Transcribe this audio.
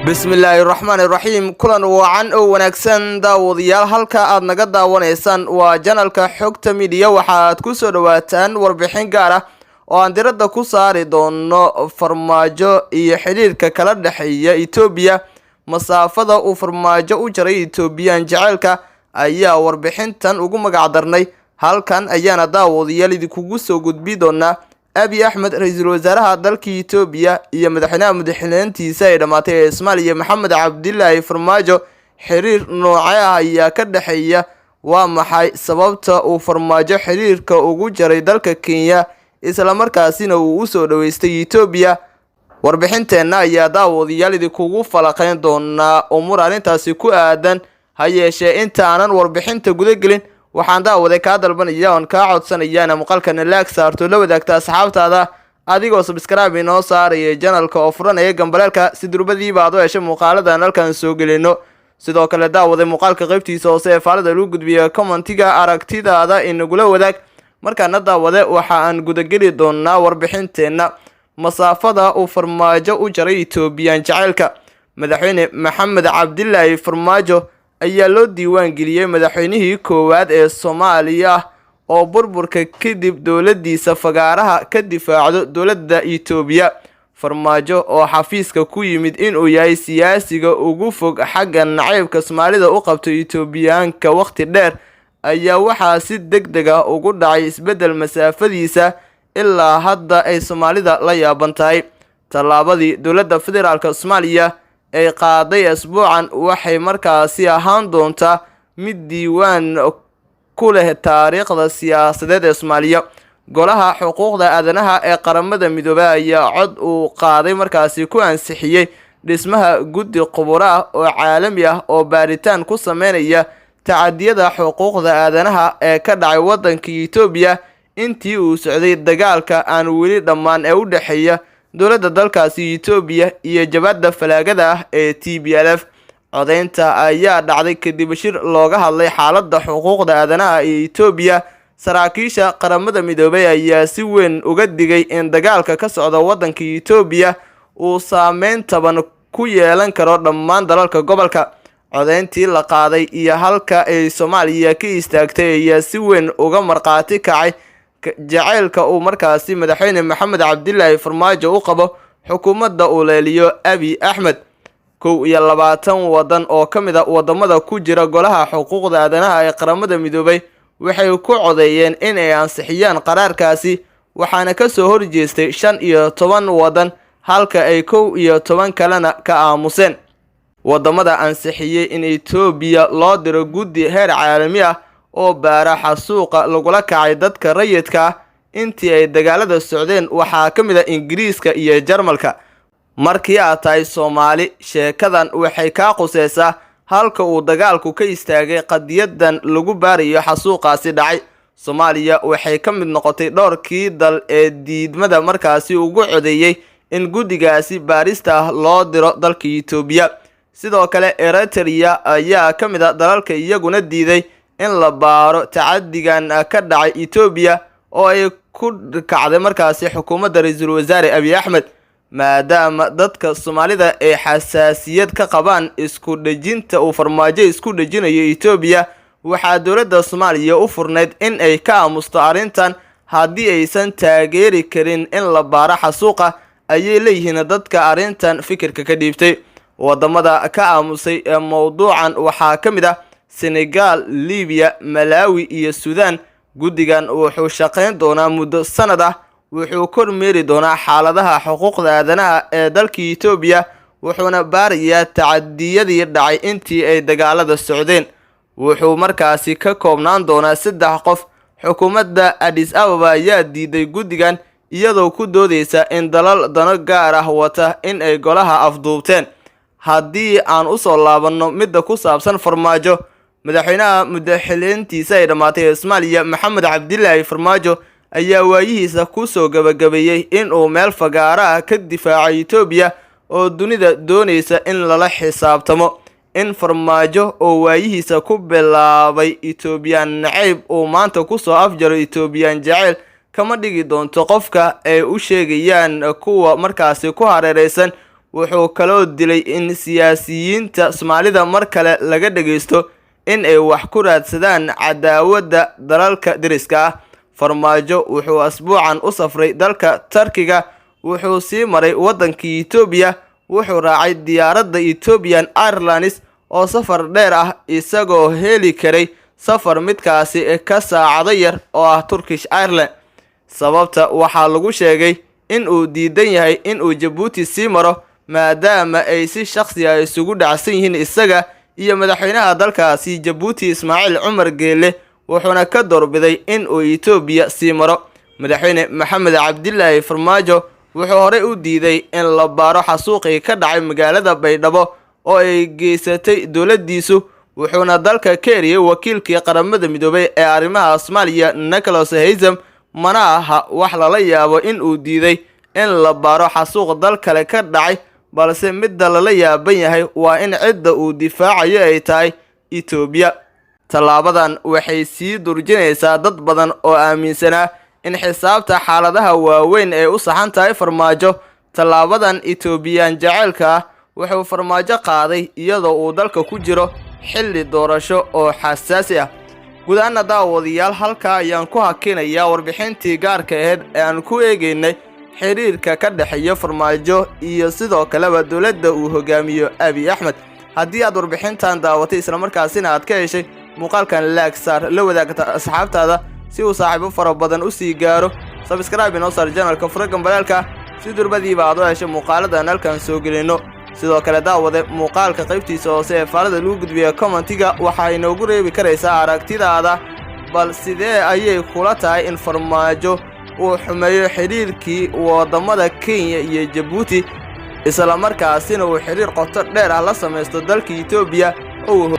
Bismillahirrahmanirrahim. Kulan wacan oo wanaagsan daawadayaal halka aad naga daawanaysaan waa channelka Xogta Media waxaad ku soo dhawaataan warbixin gaar ah oo aan diradda ku saari doono farmaajo iyo xiriirka kala dhaxeeya Itoobiya. Masaafada uu farmaajo u jaray Itoobiyan jaceelka ayaa warbixintan ugu magac darnay. Halkan ayaana daawadayaal idinku soo gudbi doona Abiy Ahmed ra'iisul wasaaraha dalka Itoobiya iyo madaxweynaha ay dhamaatay ee Soomaaliya Maxamed Cabdullaahi Farmaajo xiriir noocay ah ayaa ka dhaxeeya. Waa maxay sababta uu Farmaajo xiriirka ugu jaray dalka Kenya isla markaasina uu u soo dhaweystay Itoobiya? Warbixinteena ayaa daawadayaal idinku falaqayn doona umur arrintaasi ku aadan. Ha yeeshee inta aanan warbixinta guda gelin waxaan daawaday ka dalbanaya oo ka codsanayana muuqaalkan like saarto la wadaagta asxaabtaada adigoo subscribe inoo saaraya channelka oo furanaya gambaleelka si durbadiiba aad u hesho muuqaaladan halkan soo gelino. Sidoo kale daawaday muuqaalka qaybtiisa hoose ee faalada lagu gudbiyo commentiga aragtidaada inagula wadaag. Markaana daawade waxa aan guda geli doonaa warbixinteena masaafada uu Farmaajo u jaray Itoobiyan jaceelka. Madaxweyne Maxamed Cabdullaahi Farmaajo ayaa loo diiwaan geliyay madaxweynihii koowaad ee Soomaaliya oo burburka kadib dawladdiisa fagaaraha ka difaacdo dawladda Itoobiya. Farmaajo oo xafiiska ku yimid inuu yahay siyaasiga ugu fog xagga nacaybka Soomaalida u qabto Itoobiyaanka waqti dheer ayaa waxaa si degdeg ah ugu dhacay isbedel masaafadiisa ilaa hadda ay Soomaalida la yaaban tahay. Tallaabadii dawladda federaalka Soomaaliya ay qaaday asbuucan waxay markaasi ahaan doontaa mid diiwaan ku leh taariikhda siyaasadeed ee Soomaaliya. Golaha xuquuqda aadanaha ee qaramada midoobay ayaa cod uu qaaday markaasi ku ansixiyay dhismaha guddi khubaro ah oo caalami ah oo baaritaan ku sameynaya tacadiyada xuquuqda aadanaha ee ka dhacay waddanka Itoobiya intii uu socday dagaalka aan weli dhammaan ee u dhaxeeya dawladda dalkaasi Itoobiya iyo jabhadda falaagada ah ee TPLF. Codeynta ayaa dhacday kadib shir looga hadlay xaaladda xuquuqda aadanaha ee Itoobiya. Saraakiisha qaramada midoobay ayaa si weyn uga digay in dagaalka ka socda waddanka Itoobiya uu saameyn taban ku yeelan karo dhammaan dalalka gobolka. Codeyntii la qaaday iyo halka ay Soomaaliya ka istaagtay ayaa si weyn uga marqaati kacay jaceelka uu markaasi madaxweyne Maxamed Cabdullaahi Farmaajo u qabo xukuumadda uu leeliyo Abiy Ahmed. 21 wadan oo kamid ah wadamada ku jira golaha xuquuqda aadanaha ee qaramada midoobay waxay ku codeeyeen in ay ansixiyaan qaraarkaasi waxaana ka soo horjeestay 15 wadan halka ay 11 kalena ka aamuseen. Wadamada ansixiyay in Itoobiya loo diro guddi heer caalami ah oo baara xasuuqa lagula kacay dadka rayidka ah intii ay dagaalada socdeen waxaa kamid ah Ingiriiska iyo Jarmalka. Markii aad tahay Soomaali sheekadan waxay ka qusaysaa halka uu dagaalku ka istaagay qadiyadan lagu baarayo xasuuqaasi dhacay. Soomaaliya waxay ka mid noqotay dhowrkii dal ee diidmada markaasi ugu codeeyay in guddigaasi baarista ah loo diro dalka Itoobiya. Sidoo kale Eritrea ayaa ka mid ah dalalka iyaguna diiday in la baaro tacadigan ka dhacay Itoobiya oo ay ku kacday markaasi xukuumadda ra'iisul wasaare Abiy Ahmed. maadaama dadka Soomaalida ay xasaasiyad ka qabaan isku dhajinta uu Farmaajo isku dhajinayo Itoobiya waxaa dawladda Soomaaliya u furneyd in ay ka aamusto arrintan haddii aysan taageeri karin in la baaro xasuuqa ayay leeyihiin dadka arrintan fikirka ka dhiibtay. Wadamada ka aamusay ee mowduucan waxaa ka mid ah Senegal, Liibiya, Malawi iyo Suudaan. Guddigan wuxuu shaqayn doonaa muddo sanad ah wuxuu kormeeri doonaa xaaladaha xuquuqda aadanaha ee dalka Itoobiya wuxuuna baarayaa tacadiyadii dhacay intii ay dagaalada socdeen. Wuxuu markaasi ka koobnaan doonaa 3 qof. Xukuumadda Addis Ababa ayaa diiday guddigan iyadoo ku doodaysa in dalal dano gaar ah wata in ay golaha afduubteen. Haddii aan u soo laabanno midda ku saabsan Farmaajo, madaxweynaha madaxweynaha ay dhamaatay ee Soomaaliya Maxamed Cabdullaahi Farmaajo ayaa waayihiisa ku soo gabagabeeyay in uu meel fagaara ka difaaco Itoobiya oo dunida doonaysa in lala xisaabtamo. In Farmaajo oo waayihiisa ku bilaabay Itoobiyan nacayb oo maanta ku soo afjaro Itoobiyan jacayl kama dhigi doonto qofka ay u sheegayaan kuwa markaasi ku hareeraysan wuxuu kaloo dilay in siyaasiyiinta Soomaalida mar kale laga dhageysto in ay wax ku raadsadaan cadaawadda dalalka deriska ah. Farmaajo wuxuu asbuucan u safray dalka Turkiga, wuxuu sii maray waddanka Itoobiya, wuxuu raacay diyaaradda Ethiopian Airlines oo safar dheer ah isagoo heli karay safar midkaasi ka saacado yar oo ah Turkish Airlines. Sababta waxaa lagu sheegay in uu diidan yahay in uu Djibouti sii maro maadaama ay si shakhsi ah isugu dhacsan yihiin isaga iyo madaxweynaha dalkaasi Djibouti Ismaaciil Cumar Geele, wuxuuna ka doorbiday in uu Itoobiya sii maro. Madaxweyne Maxamed Cabdilaahi Farmaajo wuxuu horey u diiday in la baaro xasuuqii ka dhacay magaalada Baydhabo oo ay geysatay dowladdiisu, wuxuuna dalka ka eriyay wakiilkii qaramada midoobay ee arrimaha Soomaaliya Nicholas Haysom. Mana aha wax lala yaabo in uu diiday in la baaro xasuuq dal kale ka dhacay, balse midda lala yaaban yahay waa in cidda uu difaacayo ay tahay Itoobiya. Tallaabadan waxay sii durjinaysaa dad badan oo aaminsanaa in xisaabta xaaladaha waaweyn ay u saxan tahay Farmaajo. Tallaabadan Ethiopian jaceylka ah wuxuu Farmaajo qaaday iyadoo uu dalka ku jiro xilli doorasho oo xasaasi ah. Guud ahaan daawadayaal, halka ayaan ku hakinayaa warbixintii gaarka ahayd ee aan ku eegaynay xiriirka ka dhaxeeya Farmaajo iyo sidoo kaleba dowladda uu hogaamiyo Abiy Ahmed. haddii aad warbixintan daawatay isla markaasina aad ka heshay muuqaalkan like saar, la wadaagta asxaabtaada si uu saaxiibo fara badan u sii gaaro. Subscribe inoo saar channelka Furagan Balaalka si durbadiiba aad u hesho muuqaaladan halkan soo gelino. sidoo kale daawade muuqaalka qaybtiisa hoose ee faalada lagu gudbiyo commentiga waxa inoogu reebi karaysaa aragtidaada, bal sidee ayay kula tahay in Farmaajo uu xumeeyo xiriirkii wadamada Kenya iyo Djibouti isla markaasina uu xiriir qoto dheer ah la sameeyo dalka Itoobiya oo